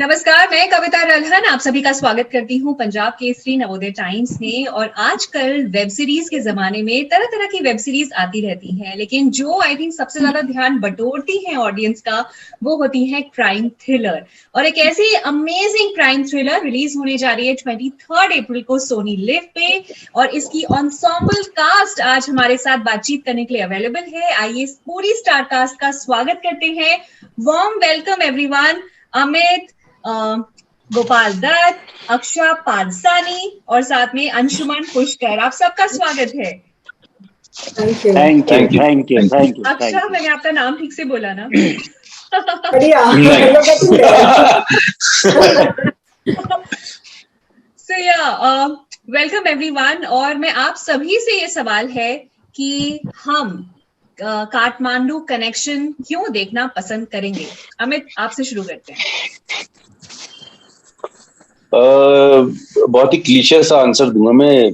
नमस्कार, मैं कविता रल्हन आप सभी का स्वागत करती हूँ पंजाब केसरी नवोदय टाइम्स में। और आजकल वेब सीरीज के जमाने में तरह तरह की वेब सीरीज आती रहती हैं, लेकिन जो आई थिंक सबसे ज्यादा ध्यान बटोरती हैं ऑडियंस का वो होती है क्राइम थ्रिलर। और एक ऐसी अमेजिंग क्राइम थ्रिलर रिलीज होने जा रही है 23 अप्रैल को सोनी लिव पे। और इसकी एंसेंबल कास्ट आज हमारे साथ बातचीत करने के लिए अवेलेबल है। आइए पूरी स्टार कास्ट का स्वागत करते हैं। Warm welcome everyone. Amit, Gopal Dutt, Aksha Parsani और साथ में अंशुमन पुष्कर, आप सबका स्वागत है। Thank you. अक्षा, मैंने आपका नाम ठीक से बोला ना? बढ़िया। So yeah, welcome everyone. और मैं आप सभी से ये सवाल है कि हम काठमांडू कनेक्शन क्यों देखना पसंद करेंगे? अमित, आपसे शुरू करते हैं। बहुत ही क्लीशे सा आंसर दूंगा मैं।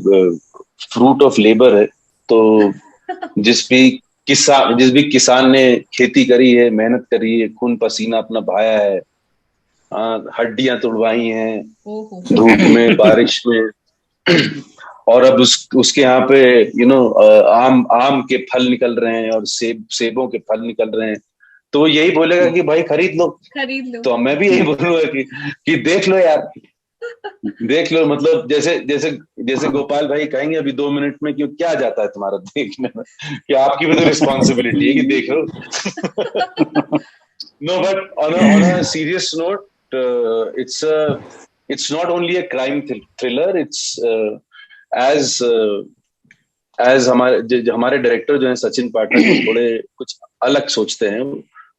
फ्रूट ऑफ लेबर है, तो जिस भी किसान ने खेती करी है, मेहनत करी है, खून पसीना अपना बहाया है, हड्डियां तुड़वाई हैं धूप में बारिश में, और अब उसके यहाँ पे आम के फल निकल रहे हैं और सेबों के फल निकल रहे हैं, तो वो यही बोलेगा कि भाई खरीद लो। तो मैं भी यही बोलूंगा कि देख लो यार, देख लो। मतलब जैसे गोपाल भाई कहेंगे अभी 2 मिनट में, क्यों क्या जाता है तुम्हारा देखने में, कि आपकी भी तो रिस्पॉन्सिबिलिटी है कि देख लो। No, but on a serious note, it's not only a crime thriller, it's as हमारे डायरेक्टर जो है सचिन पाठक, वो थोड़े कुछ अलग सोचते हैं।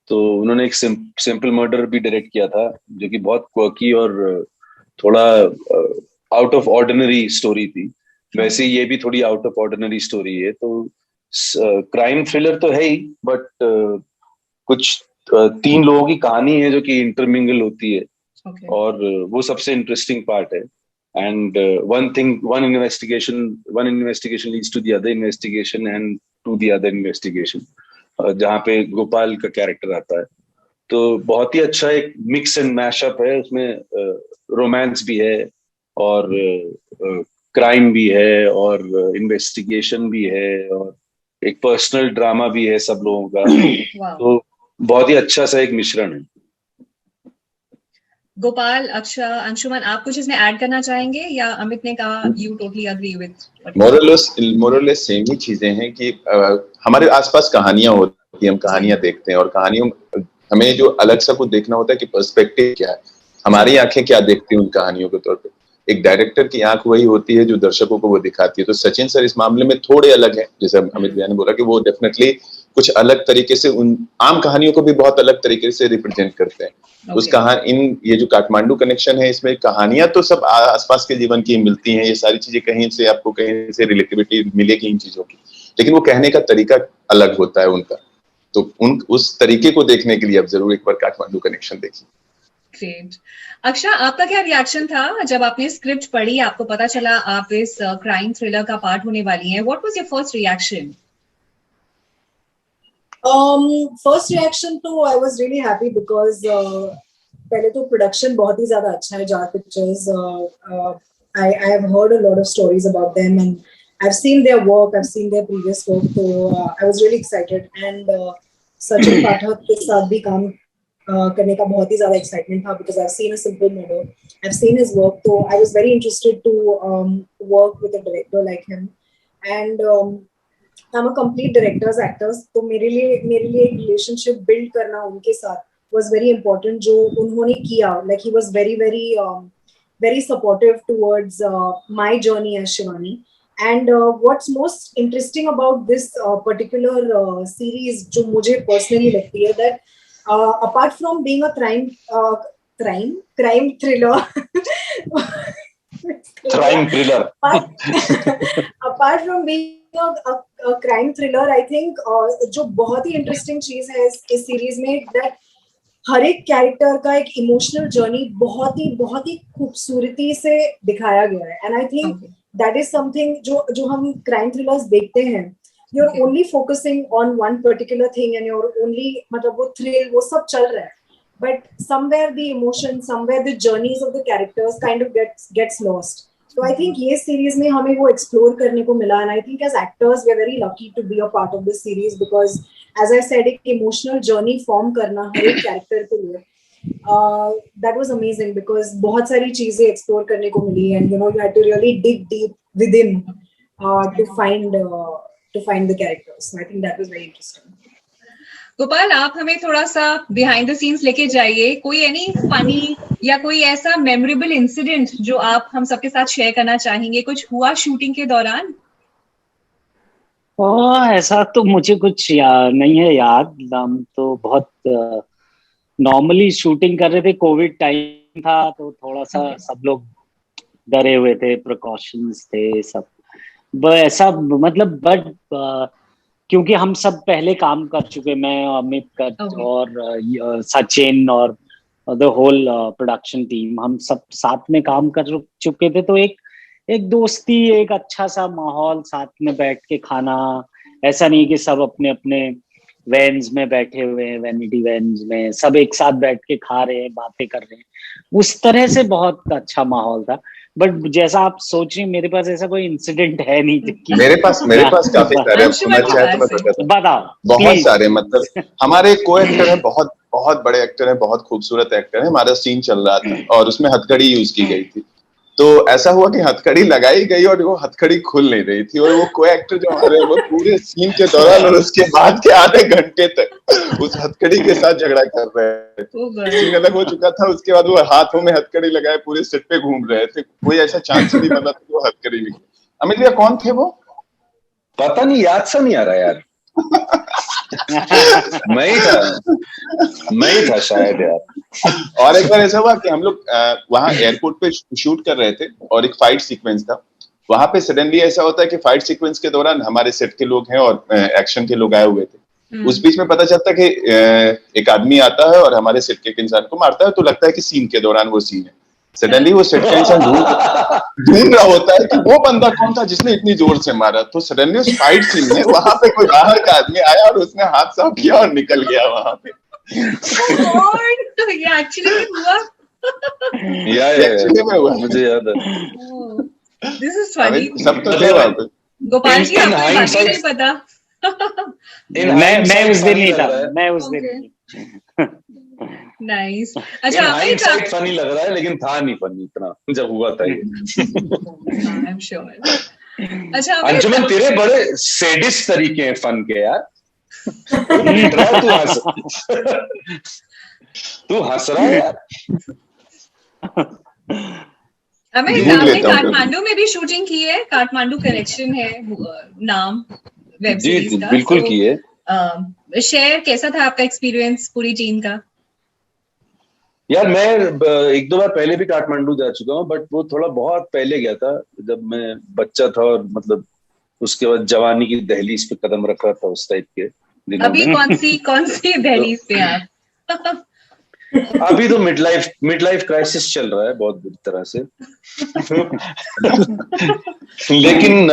तो उन्होंने एक सिंपल मर्डर भी डायरेक्ट किया था, जो कि बहुत क्वर्की और थोड़ा आउट ऑफ ऑर्डिनरी स्टोरी थी। वैसे ये भी थोड़ी आउट ऑफ ऑर्डिनरी स्टोरी है। तो क्राइम थ्रिलर तो है ही, बट कुछ 3 लोगों की कहानी है जो कि इंटरमिंगल होती है। Okay. और वो सबसे इंटरेस्टिंग पार्ट है। And one investigation leads to the other investigation and to the other investigation, जहाँ पे गोपाल का कैरेक्टर आता है। तो बहुत ही अच्छा एक मिक्स एंड मैशअप है। उसमें रोमांस भी है और क्राइम भी है और इन्वेस्टिगेशन भी है और एक पर्सनल ड्रामा भी है सब लोगों का। तो बहुत ही अच्छा सा एक मिश्रण है। गोपाल, अक्षा, अंशुमन, आप कुछ इसमें ऐड करना चाहेंगे या अमित ने कहा you totally agree with? More less same ही चीजें हैं कि हमारे आसपास कहानियां होती हैं, हम कहानियां देखते हैं और कहानियों हमें जो अलग सा कुछ देखना होता है कि पर्सपेक्टिव क्या है, हमारी आंखें क्या देखती हैं उन कहानियों के तौर पे। एक डायरेक्टर की आंख वही होती है जो दर्शकों को वो दिखाती है। तो सचिन सर इस मामले में थोड़े अलग है, जैसे अमित भैया ने बोला कि वो डेफिनेटली कुछ अलग तरीके से उन आम कहानियों को भी बहुत अलग तरीके से रिप्रेजेंट करते हैं। उस ये जो काठमांडू कनेक्शन है, इसमें कहानियां तो सब आसपास के जीवन की मिलती हैं। ये सारी चीजें कहीं से आपको कहीं से रिलेटिविटी मिलेगी इन चीजों की, लेकिन वो कहने का तरीका अलग होता है उनका। तो उस तरीके को देखने के लिए आप जरूर एक बार काठमांडू कनेक्शन देखिए। ग्रेट। अक्षा, आपका क्या रिएक्शन था जब आपने स्क्रिप्ट पढ़ी, आपको पता चला आप इस क्राइम थ्रिलर का पार्ट होने वाली हैं? What was your first reaction? First reaction तो I was really happy because पहले तो प्रोडक्शन बहुत ही ज्यादा अच्छा है। Jar pictures, I have heard a lot of stories about them and I've seen their work, I've seen their previous work, so I was really excited and Sachin Pathak के साथ भी काम करने का बहुत ही ज्यादा एक्साइटमेंट था because I've seen A Simple Murder, I've seen his work, so I was very interested to work with a director like him and I'm a complete director's actors, तो मेरे लिए एक रिलेशनशिप बिल्ड करना उनके साथ was very important जो उन्होंने किया। Like he was very supportive towards my journey as Shivani. And what's most interesting about this particular series जो मुझे personally लगती है that apart from being a crime thriller apart from being a crime thriller, I think जो बहुत ही interesting चीज है इस series में that हर एक कैरेक्टर का एक इमोशनल जर्नी बहुत ही खूबसूरती से दिखाया गया है। And I think that is something जो हम क्राइम थ्रिलर्स देखते हैं, you are only focusing on one particular thing and you are only मतलब वो थ्रिल वो सब चल रहा है, but somewhere the emotion, somewhere the journeys of the characters kind of gets lost. So I think ये series में हमें वो explore करने को मिला, and I think as actors we are very lucky to be a part of this series because as I said एक emotional journey form करना हर एक character के लिए that was amazing because बहुत सारी चीजें explore करने को मिली, and you know you had to really dig deep within to find the characters. So I think that was very interesting. Gopal, आप हमें थोड़ा सा बिहाइंड द सीन्स लेके जाइए, कोई एनी फनी या कोई ऐसा मेमोरेबल इंसिडेंट जो आप हम सबके साथ शेयर करना चाहेंगे, कुछ हुआ शूटिंग के दौरान? ऐसा तो मुझे कुछ नहीं है याद। हम तो बहुत नॉर्मली शूटिंग कर रहे थे, कोविड टाइम था तो थोड़ा सा सब लोग डरे हुए थे, प्रिकॉशंस थे सब, ऐसा मतलब बट क्योंकि हम सब पहले काम कर चुके, मैं अमित और सचिन और द होल प्रोडक्शन टीम, हम सब साथ में काम कर चुके थे, तो एक दोस्ती, एक अच्छा सा माहौल, साथ में बैठ के खाना, ऐसा नहीं कि सब अपने अपने वैन्स में बैठे हुए हैं, वैनिटी वैन्स में सब एक साथ बैठ के खा रहे हैं, बातें कर रहे हैं, उस तरह से बहुत अच्छा माहौल था। बट जैसा आप सोच रहे हैं, मेरे पास ऐसा कोई इंसिडेंट है नहीं। मेरे पास काफी सारे, बताओ। बहुत सारे, मतलब हमारे को एक्टर है, बहुत बहुत बड़े एक्टर है, बहुत खूबसूरत एक्टर है, हमारा सीन चल रहा था और उसमें हथकड़ी यूज की गई थी। तो ऐसा हुआ कि हथकड़ी लगाई गई और वो हथकड़ी खुल नहीं रही थी, और वो को एक्टर जो हमारे, वो पूरे सीन के दौरान और उसके बाद के आधे घंटे तक उस हथकड़ी के साथ झगड़ा कर रहे थे। सीन अलग हो चुका था, उसके बाद वो हाथों में हथकड़ी लगाए पूरे सेट पे घूम रहे थे, कोई ऐसा चांस नहीं बना था कि वो हथकड़ी निकली। अमित भैया कौन थे वो? पता नहीं, याद सा नहीं आ रहा यार। मैं ही था शायद यार। और एक बार ऐसा हुआ कि हम लोग वहां एयरपोर्ट पे शूट कर रहे थे और एक फाइट सीक्वेंस था। वहां पे सडनली ऐसा होता है कि फाइट सीक्वेंस के दौरान हमारे सेट के लोग हैं और एक्शन के लोग आए हुए थे। उस बीच में पता चलता है कि एक आदमी आता है और हमारे सेट के एक इंसान को मारता है, तो लगता है कि सीन के दौरान वो सीन है। सडनली वो सेट का इंसान ढूंढ रहा होता है कि वो बंदा कौन था जिसने इतनी जोर से मारा। तो सडनली उस फाइट सीन में वहां पे कोई बाहर का आदमी आया और उसने हाथ साफ किया और निकल गया वहां पे। ये एक्चुअली हुआ? एक्चुअली में हुआ, मुझे याद है। This is funny. सब तो थे वहां पे। गोपाल जी, आपको बाकी नहीं पता? मैं उस दिन नहीं था, मैं उस दिन नाइस। अच्छा, हाइंडसाइट फनी लग रहा है, लेकिन था नहीं फनी इतना जब हुआ था ये। I am sure. अच्छा अंजुमन, तेरे बड़े सैडिस्ट तरीके हैं फन के यार। तू हंस रहा है यार। आपने काठमांडू में भी शूटिंग की है? काठमांडू कनेक्शन है नाम वेब सीरीज का। बिल्कुल की है। शेयर, कैसा था आपका एक्सपीरियंस पूरी टीम का? यार मैं एक दो बार पहले भी काठमांडू जा चुका हूँ, बट वो थोड़ा बहुत पहले गया था जब मैं बच्चा था, और मतलब उसके बाद जवानी की दहलीज पे कदम रख रहा था उस टाइप के दिनों अभी में। कौन सी दहलीज पे आप? अभी तो मिड लाइफ क्राइसिस चल रहा है बहुत बुरी तरह से। लेकिन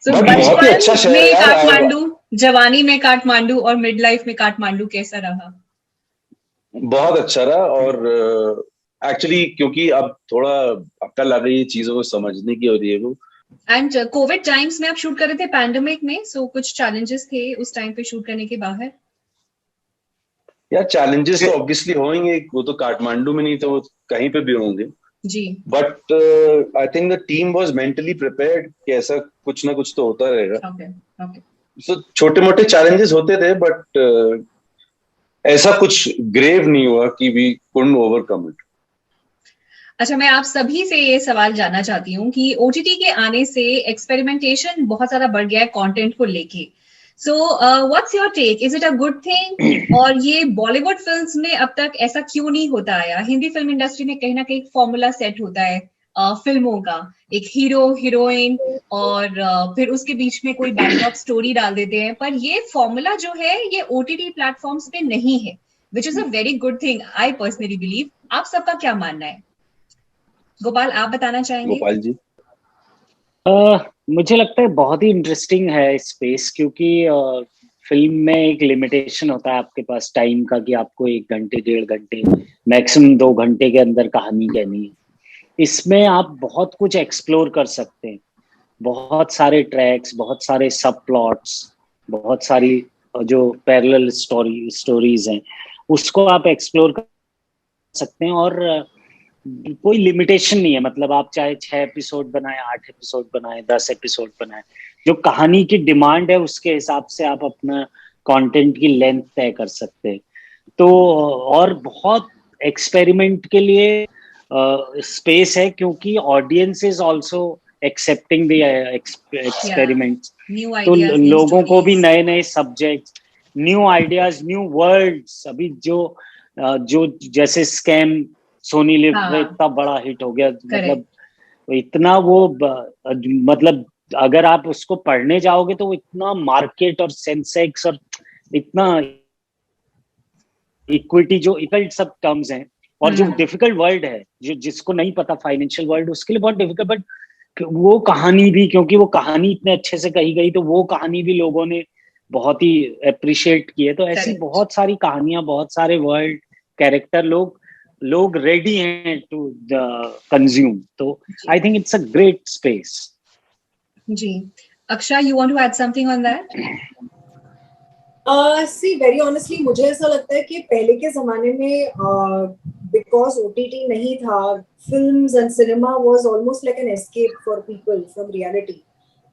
बहुत ही अच्छा शहर है यार। काठमांडू, जवानी में काठमांडू और मिड लाइफ में काठमांडू कैसा रहा? बहुत अच्छा रहा, और एक्चुअली क्योंकि अब थोड़ा अक्ल आ गई है चीजों को समझने की, और ये वो। एंड कोविड टाइम्स में आप शूट कर रहे थे, पैंडेमिक में, सो कुछ चैलेंजेस थे उस टाइम पे शूट करने के बाहर? यार चैलेंजेस तो ऑब्वियसली होंगे, वो तो काठमांडू में नहीं तो वो कहीं पे भी होंगे जी। But I think the team was mentally prepared कि ऐसा कुछ ना कुछ तो होता रहेगा। ओके। सो छोटे मोटे चैलेंजेस होते थे, बट ऐसा कुछ ग्रेव नहीं हुआ कि वी कुडंट ओवरकम इट। अच्छा, मैं आप सभी से ये सवाल जानना चाहती हूँ कि ओटीटी के आने से एक्सपेरिमेंटेशन बहुत ज्यादा बढ़ गया है कंटेंट को लेके। So what's your take? Is it a good thing? और ये बॉलीवुड फिल्म्स में अब तक ऐसा क्यों नहीं होता आया? हिंदी फिल्म इंडस्ट्री में कहीं ना कहीं फॉर्मूला सेट होता है फिल्मों का, एक हीरो हीरोइन और फिर उसके बीच में कोई बैकड्रॉप स्टोरी डाल देते हैं, पर ये फॉर्मूला जो है ये ओटीटी प्लेटफॉर्म्स पे नहीं है, which is a very good thing I personally believe. आप सबका क्या मानना है? गोपाल, आप बताना चाहेंगे? गोपाल जी, मुझे लगता है बहुत ही इंटरेस्टिंग है स्पेस, क्योंकि फिल्म में एक लिमिटेशन होता है आपके पास टाइम का कि आपको 1 घंटे 1.5 घंटे मैक्सिमम 2 घंटे के अंदर कहानी कहनी है। इसमें आप बहुत कुछ एक्सप्लोर कर सकते हैं, बहुत सारे ट्रैक्स, बहुत सारे सब प्लॉट्स, बहुत सारी जो पैरेलल स्टोरीज हैं उसको आप एक्सप्लोर कर सकते हैं। और कोई लिमिटेशन नहीं है, मतलब आप चाहे 6 एपिसोड बनाए, 8 एपिसोड बनाए, 10 एपिसोड बनाए, जो कहानी की डिमांड है उसके हिसाब से आप अपना कंटेंट की लेंथ तय कर सकते हैं। तो और बहुत एक्सपेरिमेंट के लिए स्पेस है, क्योंकि audience is also accepting the experiments. तो लोगों को भी नए नए subject, new ideas, new words. अभी जो जैसे स्कैम सोनी लिव में इतना बड़ा हिट हो गया, मतलब इतना वो मतलब अगर आप उसको पढ़ने जाओगे तो इतना मार्केट और सेंसेक्स और इतना इक्विटी, जो डिफिकल्ट सब टर्म्स हैं और जो डिफिकल्ट वर्ड है, जो जिसको नहीं पता फाइनेंशियल वर्ल्ड, उसके लिए बहुत डिफिकल्ट। बट वो कहानी भी, क्योंकि वो कहानी इतने अच्छे से कही गई, तो वो कहानी भी लोगों ने बहुत ही अप्रिशिएट की है। तो ऐसी बहुत सारी कहानियां, बहुत सारे वर्ल्ड, कैरेक्टर, लोग रेडी हैं टू कंज्यूम। तो I think it's a great space. जी, Aksha, you want to add something on that? See, very honestly, मुझे ऐसा लगता है कि पहले के जमाने में because OTT नहीं था, films and cinema was almost like an escape for people from reality.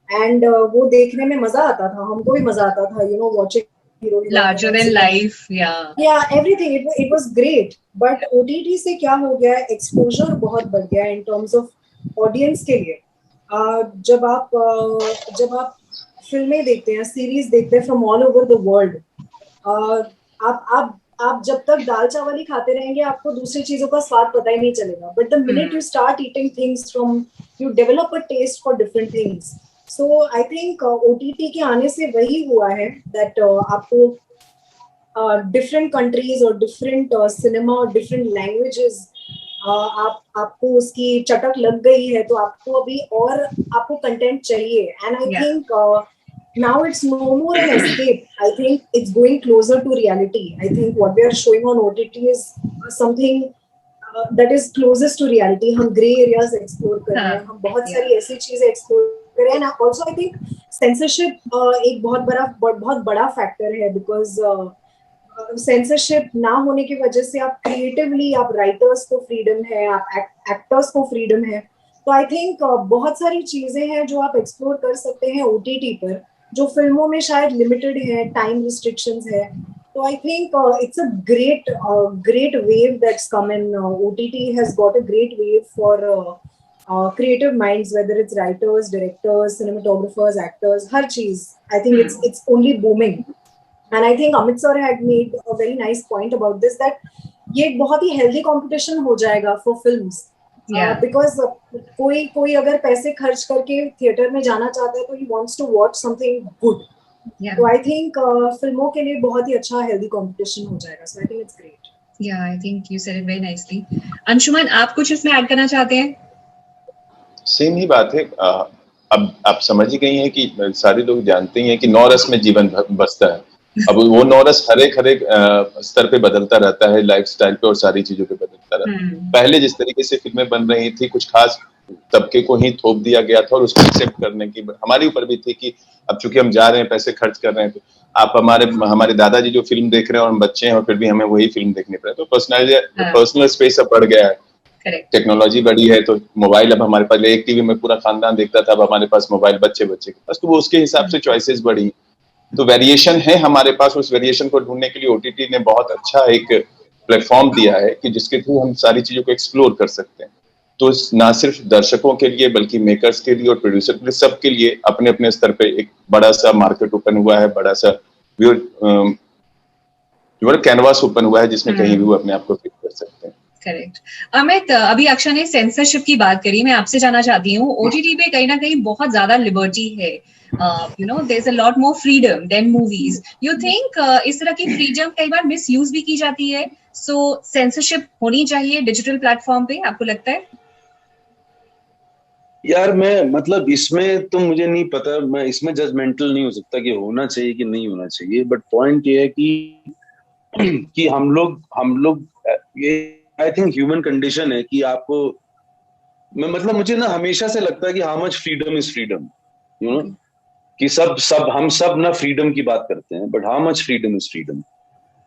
And वो देखने में मजा आता था, हमको भी मजा आता था, you know, watching larger than life, yeah, everything, it was great. But OTT से क्या हो गया है, exposure बहुत बढ़ गया in terms of audience के लिए। जब आप फिल्में देखते हैं, सीरीज देखते हैं from all over the world, आप जब तक दाल चावल ही खाते रहेंगे आपको दूसरी चीजों का स्वाद पता ही नहीं चलेगा। But the minute you start eating things from, you develop a taste for different things. So I think OTT के आने से वही हुआ है दैट आपको डिफरेंट कंट्रीज और डिफरेंट सिनेमा और डिफरेंट लैंग्वेजेस, आपको उसकी चटक लग गई है, तो आपको अभी और आपको कंटेंट चाहिए। And I think now it's no more an escape. I think it's going closer to reality. I think what they are showing on OTT is something that is closest to reality. हम grey areas explore कर रहे हैं, हम बहुत सारी ऐसी चीजें explore कर रहे हैं। And also I think censorship एक बहुत बड़ा factor है, because censorship ना होने की वजह से आप creatively, आप writers को freedom है, आप actors को freedom है। तो आई थिंक बहुत सारी चीजें हैं जो आप एक्सप्लोर कर सकते हैं OTT पर, जो फिल्मों में शायद लिमिटेड है, टाइम रिस्ट्रिक्शंस है। तो I think it's a great wave that's come in. OTT has got a great wave for creative minds, whether it's writers, directors, cinematographers, actors, हर चीज। I think it's only booming. And I think Amit sir had made a very nice point about this, that ये एक बहुत ही healthy competition हो जाएगा for films. Because कोई अगर पैसे खर्च करके थिएटर में जाना चाहता है तो he wants to watch something good. तो I think फिल्मों के लिए बहुत ही अच्छा हेल्दी कंपटीशन हो जाएगा। So I think it's great. Yeah, I think you said it very nicely. Anshuman, आप कुछ इसमें ऐड करना चाहते हैं? सेम ही बात है। अब आप समझ ही गई हैं कि सारे लोग जानते ही हैं कि 9 रस में जीवन बसता है। अब वो 9 रस हर एक स्तर पे बदलता रहता है, लाइफस्टाइल पे और सारी चीजों पे बदलता रहता है। पहले जिस तरीके से फिल्में बन रही थी, कुछ खास तबके को ही थोप दिया गया था और उसको एक्सेप्ट करने की हमारे ऊपर भी थी कि अब चूंकि हम जा रहे हैं, पैसे खर्च कर रहे हैं, तो आप हमारे दादाजी जो फिल्म देख रहे हैं और हम बच्चे हैं और फिर भी हमें वही फिल्म देखनी पड़े, तो पर्सनल स्पेस अब बढ़ गया है। टेक्नोलॉजी बढ़ी है, तो मोबाइल अब हमारे पास, एक टीवी में पूरा खानदान देखता था, अब हमारे पास मोबाइल बच्चे के पास, तो वो उसके हिसाब से चॉइसेस बढ़ी। तो वेरिएशन है हमारे पास, उस वेरिएशन को ढूंढने के लिए OTT ने बहुत अच्छा एक प्लेटफॉर्म दिया है कि जिसके थ्रू हम सारी चीजों को एक्सप्लोर कर सकते हैं। तो ना सिर्फ दर्शकों के लिए बल्कि मेकर्स के लिए और प्रोड्यूसर के लिए, सबके लिए अपने अपने स्तर पे एक बड़ा सा मार्केट ओपन हुआ है, बड़ा सा कैनवास ओपन हुआ है जिसमें कहीं भी वो अपने आप को फिट कर सकते हैं। करेक्ट। अमित, अभी अक्षा ने सेंसरशिप की बात करी, मैं आपसे जानना चाहती हूँ, OTT पे कहीं ना कहीं बहुत ज्यादा लिबर्टी है, you know, there's a lot more freedom than movies. You think इस तरह की फ्रीडम कई बार मिसयूज भी की जाती है, so सेंसरशिप होनी चाहिए डिजिटल प्लेटफॉर्म पे, आपको लगता है? यार मैं मतलब इसमें तो मुझे नहीं पता, मैं इसमें जजमेंटल नहीं हो सकता कि होना चाहिए कि नहीं होना चाहिए, बट पॉइंट ये है कि हम लोग ये आई थिंक ह्यूमन कंडीशन है कि आपको, मैं मतलब मुझे ना हमेशा से लगता है कि how much freedom is freedom, you know, कि सब सब हम सब ना फ्रीडम की बात करते हैं, but how much freedom is freedom.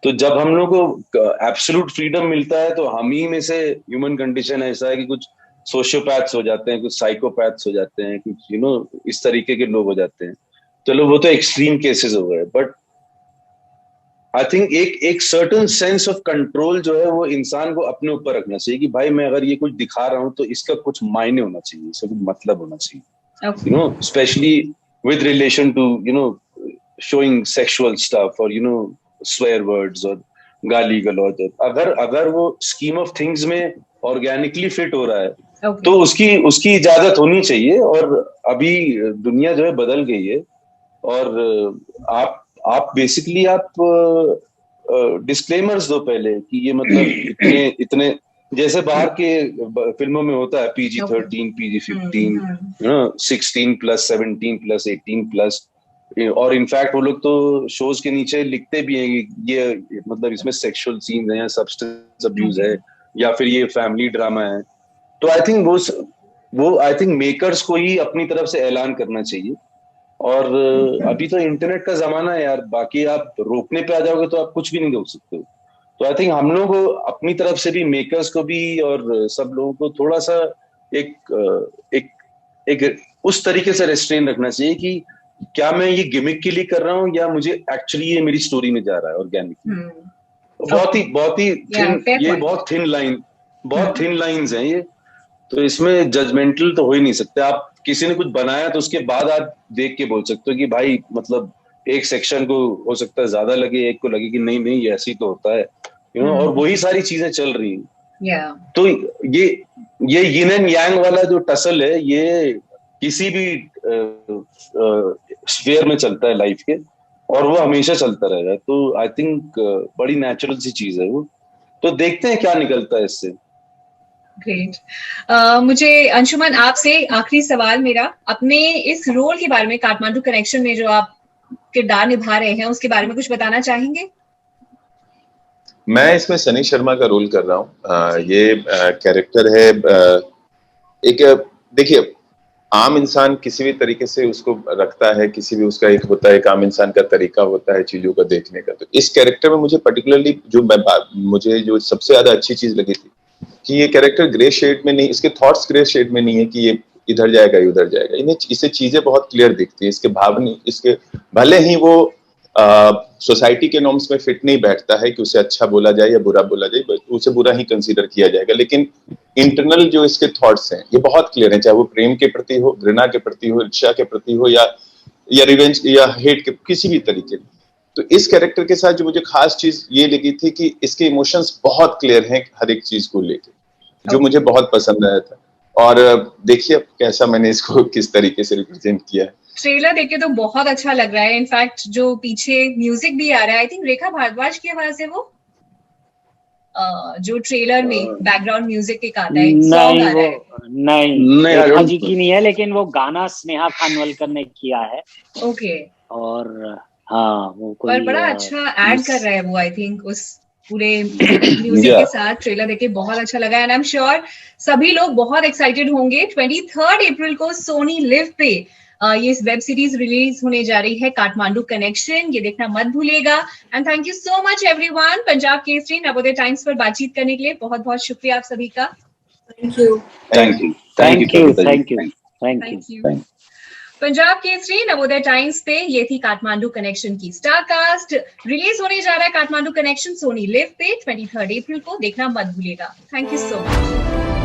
तो जब हम लोग को एब्सोल्यूट फ्रीडम मिलता है तो हम ही में से ह्यूमन कंडीशन ऐसा है कि कुछ सोशियोपैथ्स हो जाते हैं, कुछ साइकोपैथ्स हो जाते हैं, कुछ इस तरीके के लोग हो जाते हैं। चलो वो तो एक्सट्रीम केसेस हो गए, बट आई थिंक एक एक सर्टन सेंस ऑफ कंट्रोल जो है वो इंसान को अपने ऊपर रखना चाहिए कि भाई मैं अगर ये कुछ दिखा रहा हूँ तो इसका कुछ मायने होना चाहिए, इसका कुछ मतलब होना चाहिए, specially with relation to showing sexual stuff or swear words और गाली गलौज, अगर वो स्कीम ऑफ थिंग्स में ऑर्गेनिकली फिट हो रहा है तो उसकी इजाजत होनी चाहिए। और अभी दुनिया जो है बदल गई है, और आप बेसिकली आप डिस्क्लेमर्स दो पहले कि ये मतलब इतने इतने, जैसे बाहर के फिल्मों में होता है PG-13, PG-15, 16+, 17+, 18+, और इनफैक्ट वो लोग तो शोज के नीचे लिखते भी हैं कि ये मतलब इसमें सेक्सुअल सीन्स हैं या सब्सटेंस अब्यूज है या फिर ये फैमिली ड्रामा है। तो आई थिंक वो आई थिंक मेकर्स को ही अपनी तरफ से ऐलान करना चाहिए। और अभी तो इंटरनेट का जमाना है यार, बाकी आप रोकने पे आ जाओगे तो आप कुछ भी नहीं रोक सकते हो। तो आई थिंक हम लोगों को अपनी तरफ से भी, मेकर्स को भी और सब लोगों को थोड़ा सा एक उस तरीके से रेस्ट्रेन रखना चाहिए कि क्या मैं ये गिमिक के लिए कर रहा हूँ या मुझे एक्चुअली ये मेरी स्टोरी में जा रहा है ऑर्गेनिकली। बहुत ही थिन, ये बहुत थिन लाइंस हैं ये, तो इसमें जजमेंटल तो हो ही नहीं सकते। आप किसी ने कुछ बनाया तो उसके बाद आप देख के बोल सकते हो कि भाई मतलब एक सेक्शन को हो सकता है ज्यादा लगे, एक को लगे कि नहीं नहीं ये ऐसी तो होता है, और वही सारी चीजें चल रही हैं। तो ये यिन एंड यांग वाला जो टसल है ये किसी भी स्फीयर में चलता है लाइफ के, और वो हमेशा चलता रहेगा। तो आई थिंक बड़ी नेचुरल सी चीज है वो, तो देखते हैं क्या निकलता है इससे। ग्रेट। मुझे अंशुमन आपसे आखिरी सवाल मेरा, अपने इस रोल के बारे में, काठमांडू कनेक्शन में जो आप किरदार निभा रहे हैं उसके बारे में कुछ बताना चाहेंगे? मैं इसमें सनी शर्मा का रोल कर रहा हूँ। ये कैरेक्टर है एक, देखिए आम इंसान किसी भी तरीके से उसको रखता है, किसी भी उसका एक होता है, एक आम इंसान का तरीका होता है चीजों को देखने का। तो इस कैरेक्टर में मुझे पर्टिकुलरली मुझे जो सबसे ज्यादा अच्छी चीज लगी थी कि ये कैरेक्टर ग्रे शेड में नहीं, इसके थॉट्स ग्रे शेड में नहीं है कि ये इधर जाएगा उधर जाएगा। इसे चीजें बहुत क्लियर दिखती है, इसके भावनी, इसके भले ही वो सोसाइटी के नॉर्म्स में फिट नहीं बैठता है कि उसे अच्छा बोला जाए या बुरा बोला जाए, उसे बुरा ही कंसीडर किया जाएगा, लेकिन इंटरनल जो इसके थॉट्स हैं ये बहुत क्लियर हैं, चाहे वो प्रेम के प्रति हो, घृणा के प्रति हो, इच्छा के प्रति हो, या रिवेंज या हेट के किसी भी तरीके। तो इस कैरेक्टर के साथ जो मुझे खास चीज ये लगी थी कि इसके इमोशंस बहुत क्लियर हैं हर एक चीज को लेके, जो मुझे बहुत पसंद आया था। और देखिए कैसा मैंने इसको किस तरीके से रिप्रेजेंट किया है। ट्रेलर देख के तो बहुत अच्छा लग रहा है। इनफैक्ट जो पीछे म्यूजिक भी आ रहा है, आई थिंक रेखा भारद्वाज की आवाज है वो, जो ट्रेलर में बैकग्राउंड म्यूजिक एक आता है, सॉन्ग आ रहा है। नहीं रेखा जी की नहीं है, लेकिन वो गाना स्नेहा खानवलकर ने किया है। ओके। और हाँ वो कोई पर बड़ा अच्छा ऐड कर रहा है वो, आई थिंक उस पूरे म्यूजिक के साथ। ट्रेलर देख के बहुत अच्छा लगा, एंड आई एम श्योर सभी लोग बहुत एक्साइटेड होंगे। 23 अप्रैल को सोनी लिव पे ये वेब सीरीज रिलीज होने जा रही है, काठमांडू कनेक्शन, ये देखना मत भूलिएगा। And thank you so much everyone, Punjab Kesari Navodaya times पर बातचीत करने के लिए बहुत बहुत शुक्रिया आप सभी का। Thank you. Punjab Kesari Navodaya times पे ये थी काठमांडू कनेक्शन की स्टारकास्ट। रिलीज होने जा रहा है काठमांडू कनेक्शन सोनी लिव पे 23 अप्रैल को, देखना मत भूलिएगा। Thank you so much.